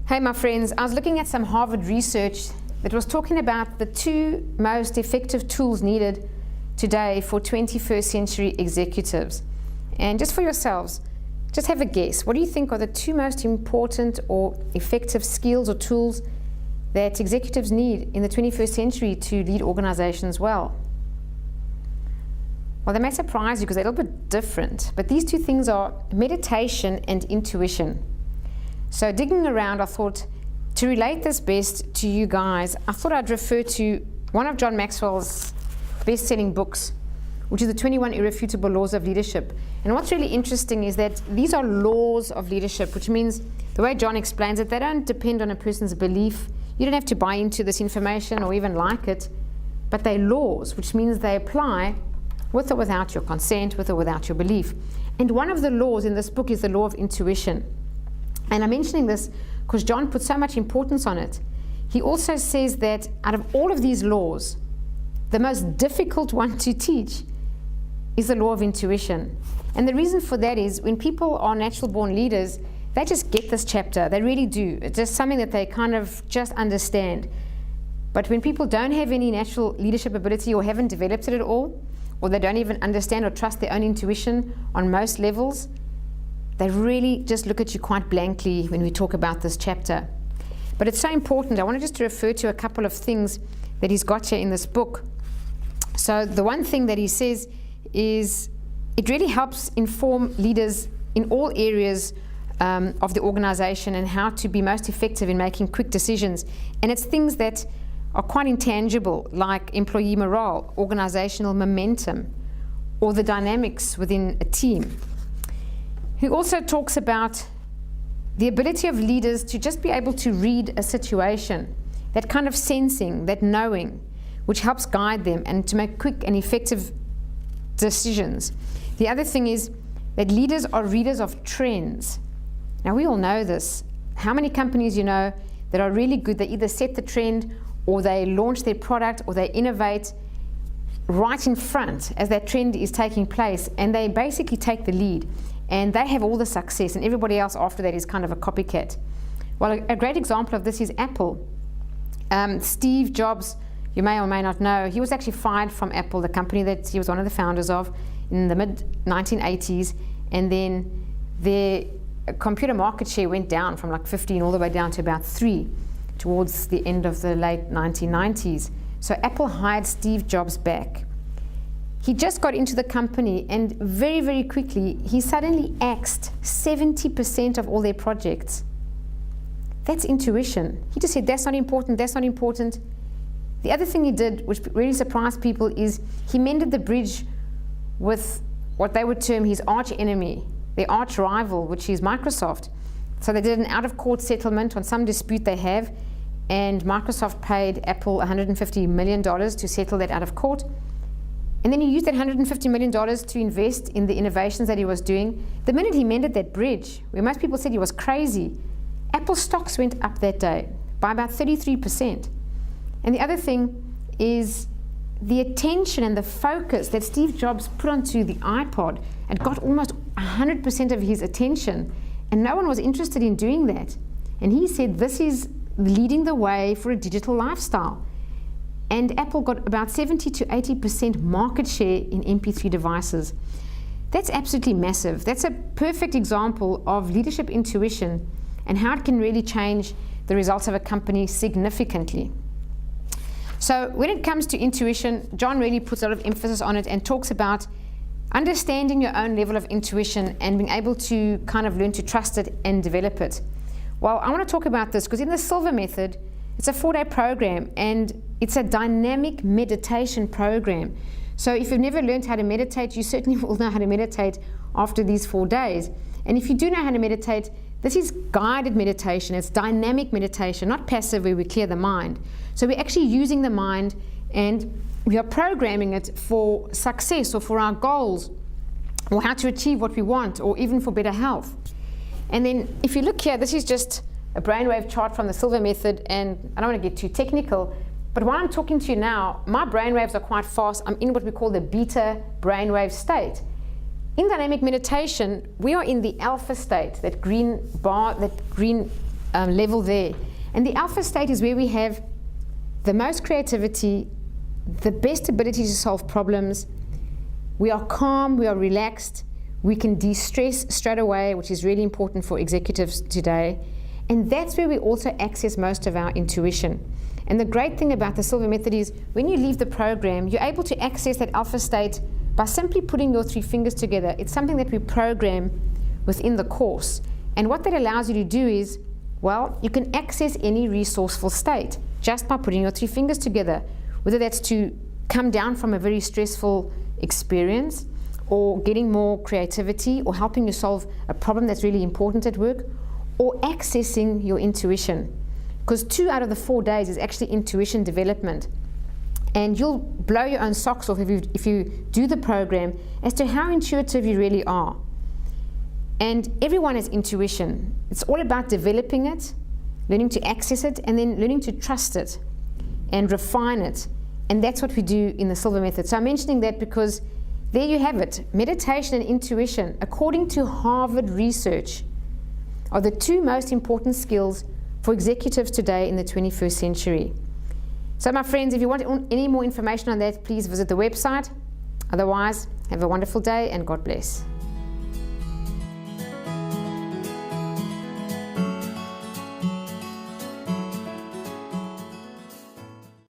Hey my friends, I was looking at some Harvard research that was talking about the two most effective tools needed today for 21st century executives. And just for yourselves, just have a guess. What do you think are the two most important or effective skills or tools that executives need in the 21st century to lead organizations well? Well, they may surprise you because they're a little bit different, but these two things are meditation and intuition. So digging around, I thought to relate this best to you guys, I thought I'd refer to one of John Maxwell's best-selling books, which is the 21 Irrefutable Laws of Leadership. And what's really interesting is that these are laws of leadership, which means the way John explains it, they don't depend on a person's belief. You don't have to buy into this information or even like it, but they're laws, which means they apply with or without your consent, with or without your belief. And one of the laws in this book is the law of intuition. And I'm mentioning this because John put so much importance on it. He also says that out of all of these laws, the most difficult one to teach is the law of intuition. And the reason for that is when people are natural born leaders, they just get this chapter. They really do. It's just something that they kind of just understand. But when people don't have any natural leadership ability or haven't developed it at all, or they don't even understand or trust their own intuition on most levels, they really just look at you quite blankly when we talk about this chapter. But it's so important. I wanted just to refer to a couple of things that he's got here in this book. So the one thing that he says is it really helps inform leaders in all areas of the organization and how to be most effective in making quick decisions. And it's things that are quite intangible, like employee morale, organizational momentum, or the dynamics within a team. He also talks about the ability of leaders to just be able to read a situation, that kind of sensing, that knowing, which helps guide them and to make quick and effective decisions. The other thing is that leaders are readers of trends. Now we all know this. How many companies you know that are really good? They either set the trend or they launch their product or they innovate right in front as that trend is taking place, and they basically take the lead. And they have all the success, and everybody else after that is kind of a copycat. Well, a great example of this is Apple. Steve Jobs, you may or may not know, he was actually fired from Apple, the company that he was one of the founders of, in the mid-1980s. And then their computer market share went down from like 15 all the way down to about 3 towards the end of the late 1990s. So Apple hired Steve Jobs back. He just got into the company, and very, very quickly, he suddenly axed 70% of all their projects. That's intuition. He just said, that's not important, that's not important. The other thing he did, which really surprised people, is he mended the bridge with what they would term his arch enemy, their arch rival, which is Microsoft. So they did an out-of-court settlement on some dispute they have, and Microsoft paid Apple $150 million to settle that out of court. And then he used that $150 million to invest in the innovations that he was doing. The minute he mended that bridge, where most people said he was crazy, Apple stocks went up that day by about 33%. And the other thing is the attention and the focus that Steve Jobs put onto the iPod and got almost 100% of his attention. And no one was interested in doing that. And he said, this is leading the way for a digital lifestyle. And Apple got about 70 to 80% market share in MP3 devices. That's absolutely massive. That's a perfect example of leadership intuition and how it can really change the results of a company significantly. So when it comes to intuition, John really puts a lot of emphasis on it and talks about understanding your own level of intuition and being able to kind of learn to trust it and develop it. Well, I want to talk about this because in the Silva method, it's a 4-day program, and it's a dynamic meditation program. So if you've never learned how to meditate, you certainly will know how to meditate after these 4 days. And if you do know how to meditate, this is guided meditation. It's dynamic meditation, not passive where we clear the mind. So we're actually using the mind and we are programming it for success or for our goals or how to achieve what we want or even for better health. And then if you look here, this is just a brainwave chart from the Silva method, and I don't want to get too technical, but while I'm talking to you now, my brainwaves are quite fast. I'm in what we call the beta brainwave state. In dynamic meditation, we are in the alpha state, that green bar, that green level there. And the alpha state is where we have the most creativity, the best ability to solve problems. We are calm, we are relaxed, we can de-stress straight away, which is really important for executives today. And that's where we also access most of our intuition. And the great thing about the Silva method is when you leave the program, you're able to access that alpha state by simply putting your 3 fingers together. It's something that we program within the course. And what that allows you to do is, well, you can access any resourceful state just by putting your 3 fingers together, whether that's to come down from a very stressful experience, or getting more creativity, or helping you solve a problem that's really important at work, or accessing your intuition. Because 2 out of the 4 days is actually intuition development. And you'll blow your own socks off if you do the program as to how intuitive you really are. And everyone has intuition. It's all about developing it, learning to access it, and then learning to trust it and refine it. And that's what we do in the Silva method. So I'm mentioning that because there you have it. Meditation and intuition, according to Harvard research, are the 2 most important skills for executives today in the 21st century. So my friends, if you want any more information on that, please visit the website. Otherwise, have a wonderful day and God bless.